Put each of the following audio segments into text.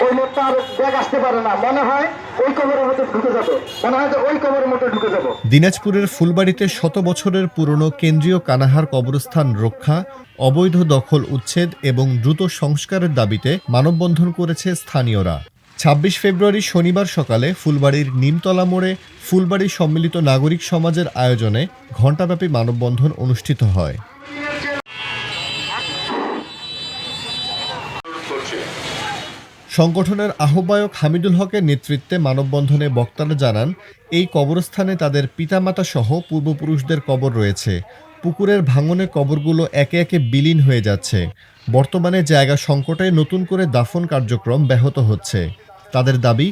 ওই লোকটা আর ব্যাগ আসতে পারে না, মনে হয় ওই কবরের মধ্যে ঢুকে যাবে, মনে হয় যে ওই কবরের মধ্যে ঢুকে যাবো। দিনাজপুরের ফুলবাড়িতে শত বছরের পুরনো কেন্দ্রীয় কানাহার কবরস্থান রক্ষা, অবৈধ দখল উচ্ছেদ এবং দ্রুত সংস্কারের দাবিতে মানববন্ধন করেছে স্থানীয়রা। ২৬ ফেব্রুয়ারি শনিবার সকালে ফুলবাড়ির নিমতলা মোড়ে ফুলবাড়ি সম্মিলিত নাগরিক সমাজের আয়োজনে ঘণ্টাব্যাপী মানববন্ধন অনুষ্ঠিত হয়। সংগঠনের আহ্বায়ক হামিদুল হকের নেতৃত্বে মানববন্ধনে বক্তারা জানান, এই কবরস্থানে তাদের পিতামাতা সহ পূর্বপুরুষদের কবর রয়েছে। পুকুরের ভাঙনে কবরগুলো একে একে বিলীন হয়ে যাচ্ছে। বর্তমানে জায়গা সংকটে নতুন করে দাফন কার্যক্রম ব্যাহত হচ্ছে। তাদের দাবি,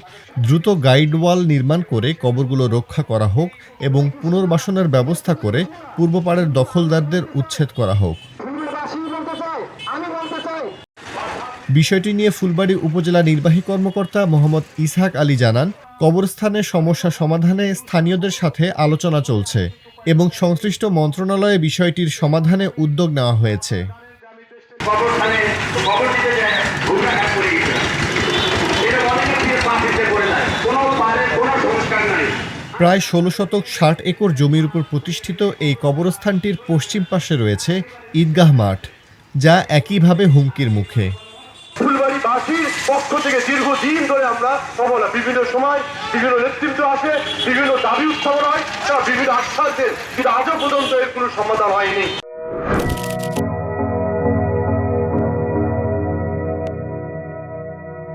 দ্রুত গাইডওয়াল নির্মাণ করে কবরগুলো রক্ষা করা হোক এবং পুনর্বাসনের ব্যবস্থা করে পূর্বপাড়ের দখলদারদের উচ্ছেদ করা হোক। বিষয়টি নিয়ে ফুলবাড়ী উপজেলা নির্বাহী কর্মকর্তা মোহাম্মদ ইসহাক আলী জানান, কবরস্থানের সমস্যা সমাধানে স্থানীয়দের সাথে আলোচনা চলছে এবং সংশ্লিষ্ট মন্ত্রণালয়ে বিষয়টির সমাধানে উদ্যোগ নেওয়া হয়েছে। প্রায় ১৬ শতক ৬০ একর জমির উপর প্রতিষ্ঠিত এই কবরস্থানটির পশ্চিম পাশে রয়েছে ঈদগাহ মাঠ, যা একইভাবে হুমকির মুখে। ফুলবাড়িবাসীর পক্ষ থেকে দীর্ঘদিন ধরে আমরা অবলা বিভিন্ন সময় বিভিন্ন নেতৃত্ব আসে, বিভিন্ন দাবি উত্থাপন হয়, তারা বিভিন্ন আশ্বাস দেন, কিন্তু আজও পর্যন্ত এর কোনো সমাধান হয়নি।